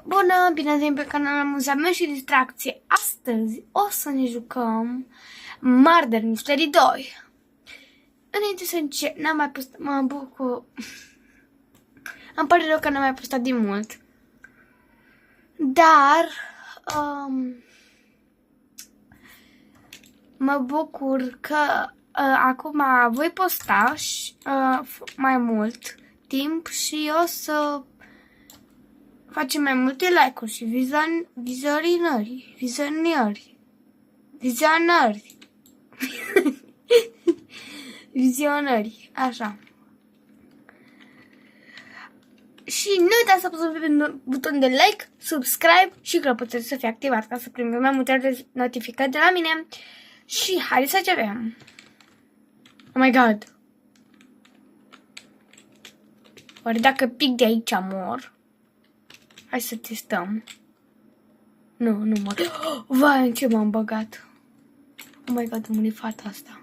Bună, bine ați venit pe canalul Amuzament și Distracție. Astăzi o să ne jucăm Murder Mystery 2. Înainte să încep, n-am mai postat, mă bucur. Îmi pare rău că n-am mai postat din mult. Dar mă bucur că acum voi posta mai mult timp și o să facem mai multe like-uri și vizionări, așa. Și nu uitați să apăsați pe butonul de like, subscribe și clopoțelul să fie activat ca să primim mai multe notificări de la mine. Și haideți să începem. Oh my god. Oare dacă pic de aici mor? Hai să testăm. Nu mor. Vai, în ce m-am băgat. Oh my god, a murit fata asta.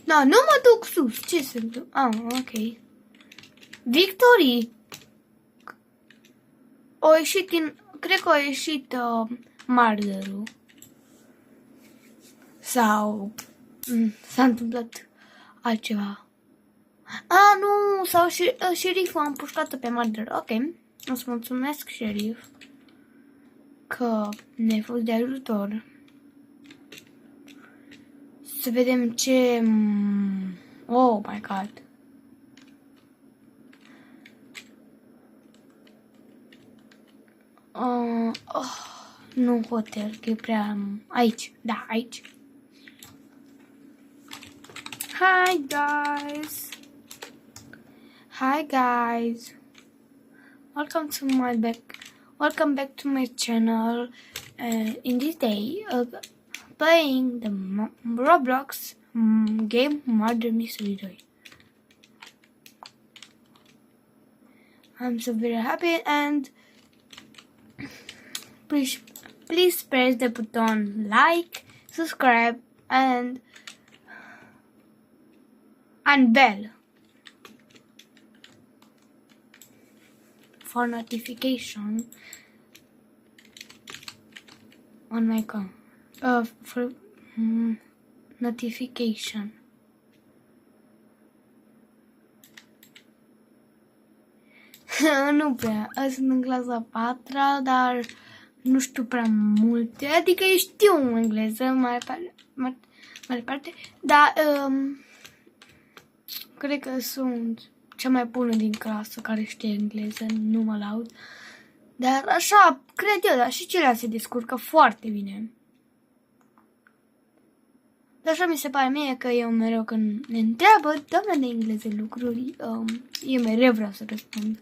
Da, nu mă duc sus. Ce se întâmplă? Ah, ok. Victory. Cred că a ieșit murderul. Sau s-a întâmplat altceva. Nu, sau șeriful a împușcat-o pe murder. Ok, îți mulțumesc, șerif, că ne-ai fost de ajutor. Să vedem ce... Oh my god. Nu hotel, că e prea... Aici, da, aici. Hi guys. Welcome back to my channel. In this day, playing the Roblox game Murder Mystery 2. I'm so very happy, and please press the button like, subscribe, and bell for notification on my account. For notification. Nu prea. Sunt în clasa 4-a, dar nu știu prea multe. Adică eu știu engleză mai departe, dar cred că sunt cea mai bună din clasă care știe engleză, nu mă laud. Dar așa, cred eu, dar și ceilalți se descurcă foarte bine. Dar așa mi se pare mie că eu mereu când ne întreabă doamna de engleză lucruri, eu mereu vreau să răspund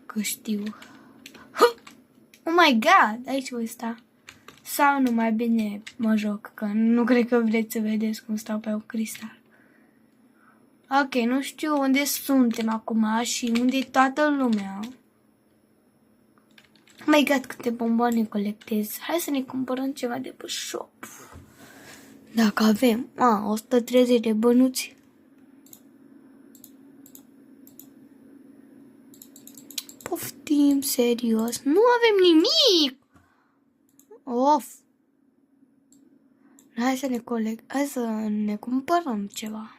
că știu. Oh my god, aici voi sta. Sau nu, mai bine mă joc, că nu cred că vreți să vedeți cum stau pe un cristal. Ok, nu știu unde suntem acum și unde e toată lumea. Oh my god, câte bomboane colectez. Hai să ne cumpărăm ceva de pe shop. Dacă avem. 130 de bănuți. Poftim, serios. Nu avem nimic. Of. Hai să ne cumpărăm ceva.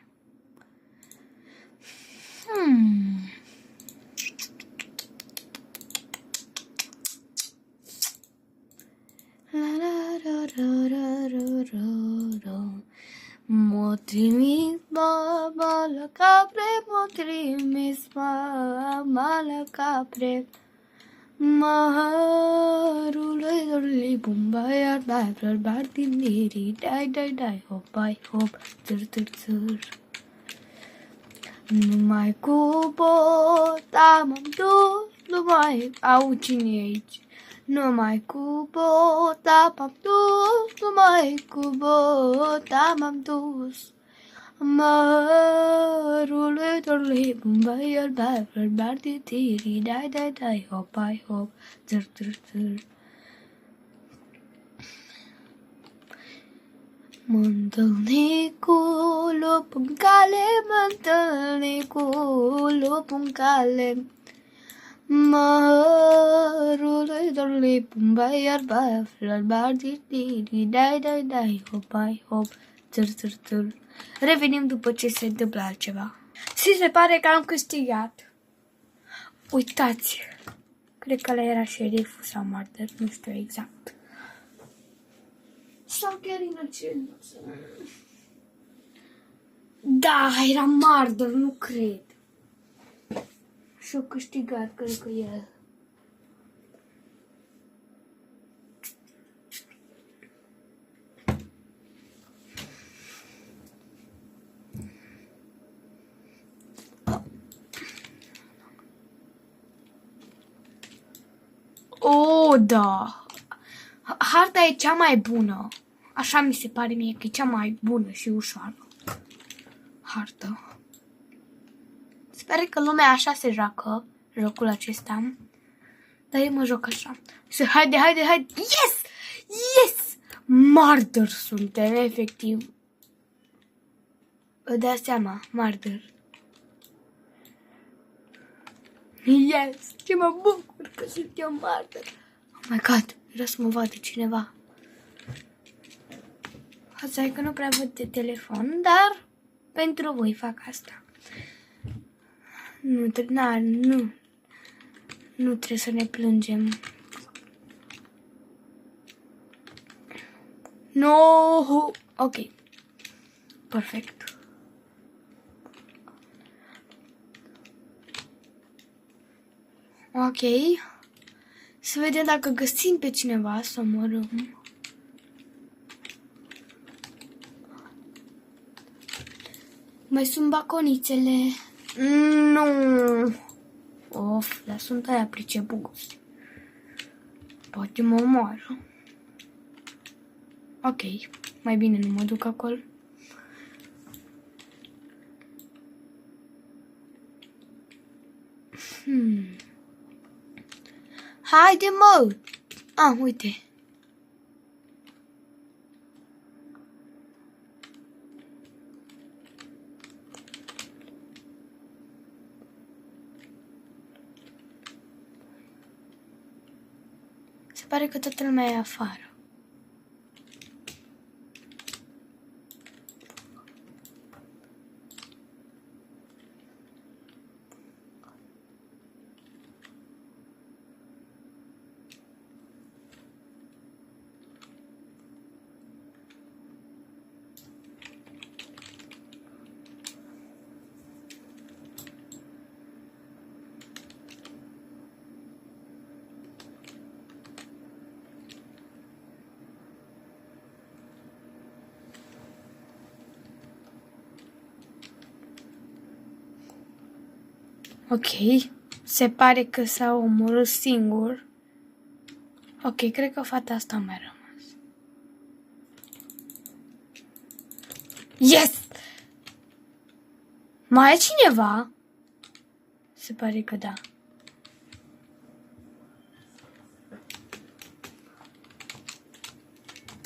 Mă trimis mama la capre, mă trimis mama la capre. Mărului dorului bumba, iar dai flăr tindiri, dai, hop, bai, hop, țâr. Numai cu bota m-am dus, au cine e aici? Numai cu bota m-am dus, numai cu bota m-am dus. Mărului dorului bumba, iar dai flăr tindiri, dai, hop, bai, hop, țâr. Mă întâlni cu lupul în cale, mă întâlni cu lupul în cale. Mărului dorului pumbai arba, flor bardi, dai, hopai, hop, țâr. Revenim după ce se întâmplă altceva. Și se pare că am câștigat. Uitați, cred că ăla era șeriful sau martir, nu știu exact. Sau chiar inocent. Da, era martir, nu cred. Și-o câștigat, cred că el. Oh, da. Harta e cea mai bună. Așa mi se pare mie că e cea mai bună și ușoară. Hartă. Sper că lumea așa se joacă jocul acesta. Dar eu mă joc așa. Și haide. Yes! Yes! Martir suntem, efectiv. Vă dați seama, martir. Yes! Ce mă bucur că sunt eu martir. Oh my god, vreau să mă vadă cineva. Hai că nu prea văd de telefon, dar pentru voi fac asta. Nu trebuie să ne plângem. No! Ok. Perfect. Ok. Să vedem dacă găsim pe cineva să omorâm. Mai sunt baconițele. Nu. Of, dar sunt aia pricepuți. Poate mă omoară. Ok, mai bine nu mă duc acolo. Haide, mă! Uite. Se pare că toată lumea e afară. Ok, se pare că s-a omorât singur. Ok, cred că fata asta a mai rămas. Yes! Mai e cineva? Se pare că da.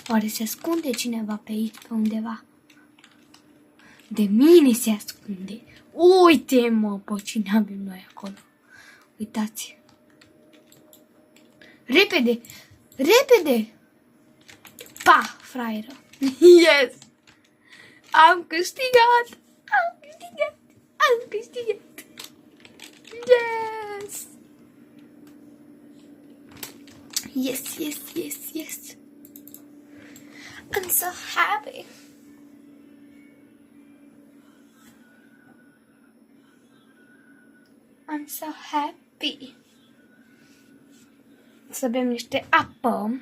Oare se ascunde cineva pe aici, pe undeva? De mine se ascunde. Uite, mă, pe cine avem noi acolo. Uitați. Repede! Repede! Pa, fraieră! Yes! Am câștigat! Am câștigat! Am câștigat! Yes! Yes, yes, yes, yes! I'm so happy! I'm so happy. Să bem niște apă.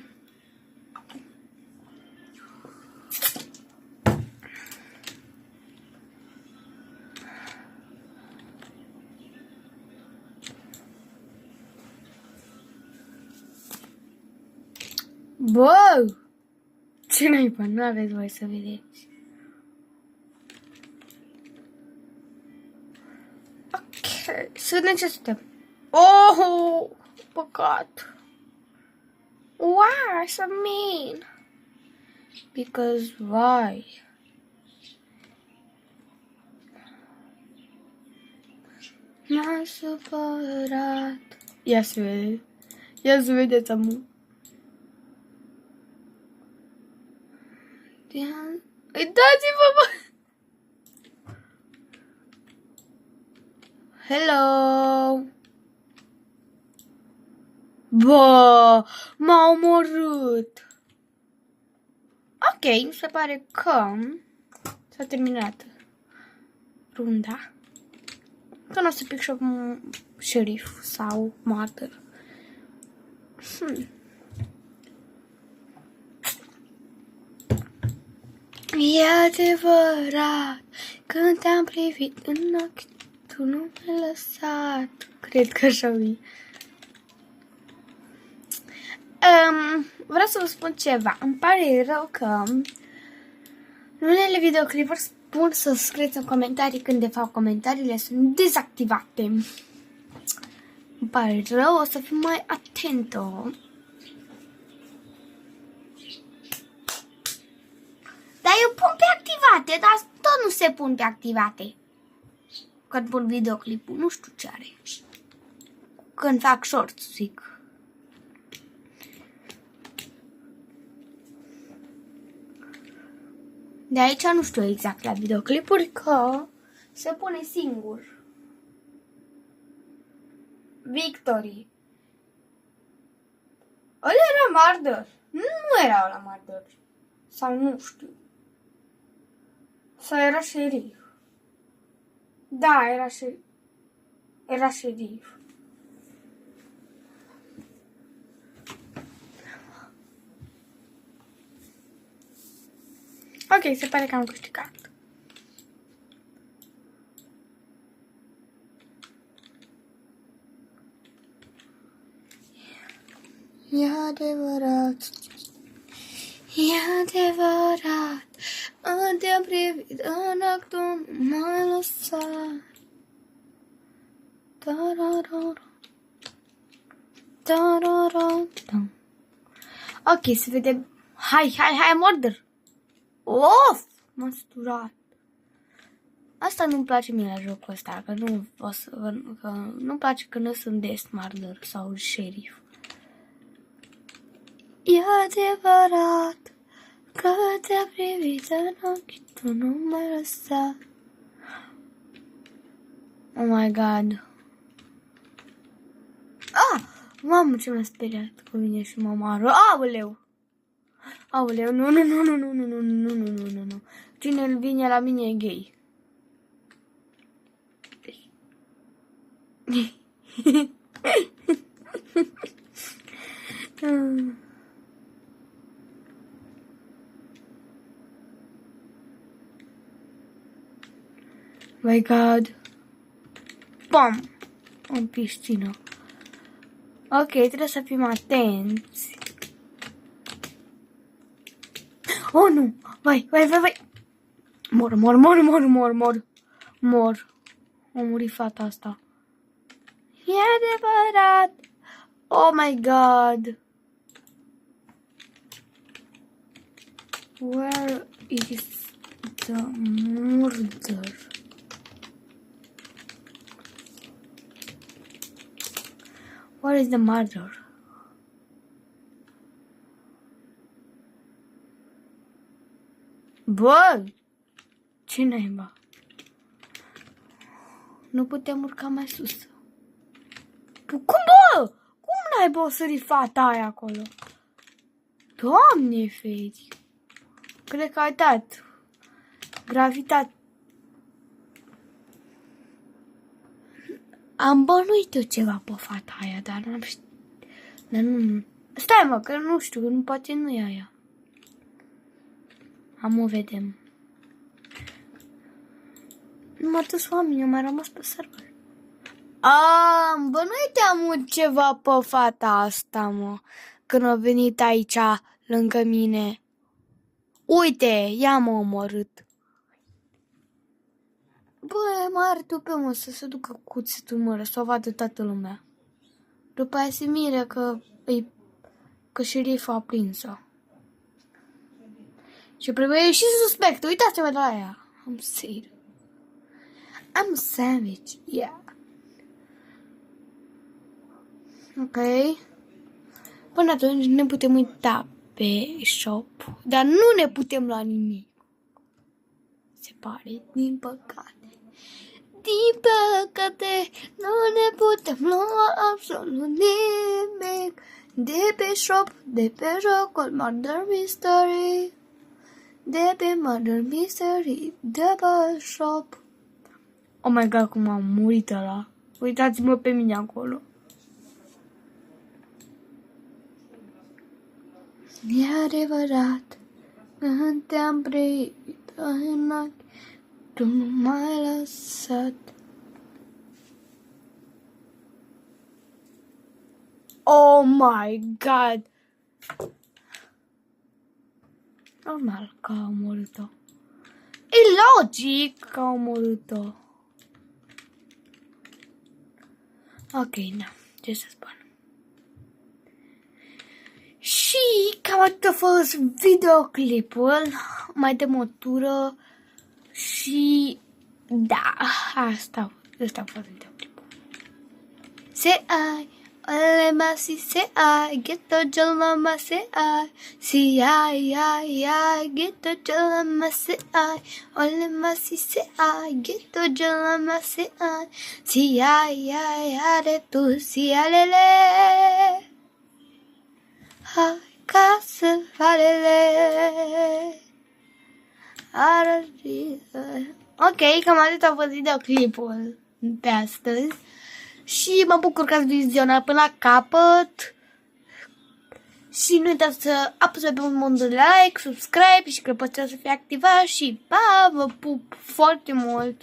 Wow! Ce naiba, nu aveți voie să vedeți. Să vedem ce suntem. Oh, păcat. Wow, so mean. Because why? M-a supărat. Ia să vedeți. Ia să vedeți, amu. Uitați-vă, bă! Hello! Bă, m-a omorât. Ok, mi se pare că s-a terminat runda. Că nu o să pic și un șerif sau martir. E adevărat, când te-am privit în ochi, tu nu m-ai lăsat. Cred că așa e. Vreau să vă spun ceva. Îmi pare rău că în unele videoclipuri spun să scrieți în comentarii când de fapt comentariile sunt dezactivate. Îmi pare rău, o să fiu mai atentă. Dar eu pun pe activate, dar tot nu se pun pe activate. Când pun videoclipul, nu știu ce are. Când fac shorts, zic. De aici nu știu exact la videoclipuri că se pune singur. Victory. Ăla era Mardor. Nu era ăla Mardor. Sau nu știu. Sau era șerif. Da, era șerif. Ok, se pare că am câștigat. E adevărat. E adevărat. Te-am privit în actul, m-ai lăsat. Ok, să vedem. Hai, Mordor. Of! M-a sturat. Asta nu-mi place mie la jocul ăsta, că nu-mi place că nu sunt de Mardor sau șerif. E adevărat că te-a privit în ochi, tu nu m-ai lăsat. Oh my god. Mamă, ce m-a speriat că vine și mă omoară. Aoleu, nu. Cine vine la mine e gay. My god. Bam! În piscină. Ok, trebuie să fim atenți. Oh, nu! Vai! Mor. A murit fata asta. E adevărat! Oh my god! Where is the murder? Where is the murder? Bă! Ce naiba? Nu putem urca mai sus. Cum, bă? Cum naiba o sări fata aia acolo? Doamne, feti! Cred că ai dat gravitate. Am bănuit eu ceva pe fata aia, dar n-am știut. Dar nu... Stai, mă, că nu știu, nu, poate nu e aia. O vedem. Numai toți oamenii au mai rămas pe server. Bănuit am ceva pe fata asta, mă. Când a venit aici, lângă mine. Uite, ea m-a omorât. Bă, mă arăt pe mă să se ducă cuțitul mără, să o vadă toată lumea. După aia se mire că șeriful a prins-o. Și trebuie și suspect. Uitați-vă la aia. I'm sad. I'm a savage. Yeah. Ok. Până atunci ne putem uita pe shop. Dar nu ne putem lua nimic. Se pare, din păcate. Din păcate, nu ne putem lua absolut nimic. De pe shop, de pe jocul Murder Mystery. De pe Murder Mystery, de pe shop. Oh my god, cum am murit ăla. Uitați-mă pe mine acolo. E adevărat, când te-am privit în ochi, tu nu m-ai lăsat. Oh my god! Normal că a omorât-o. E logic că a omorât-o. Ok, na, ce să spun. Și cam atât a fost videoclipul. Mai dăm o tură. Și da, asta a fost videoclipul. Say I, ole masi say I, get the jalama say I, get the jalama say I, ole masi say I, get the jalama say I, are tu si alele. Hai ca să falele. Ok, cam atât a fost videoclipul de astăzi. Și mă bucur că ați vizionat până la capăt. Și nu uitați să apăsați pe un de like, subscribe și clopoțelul să fie activat. Și pa, vă pup foarte mult!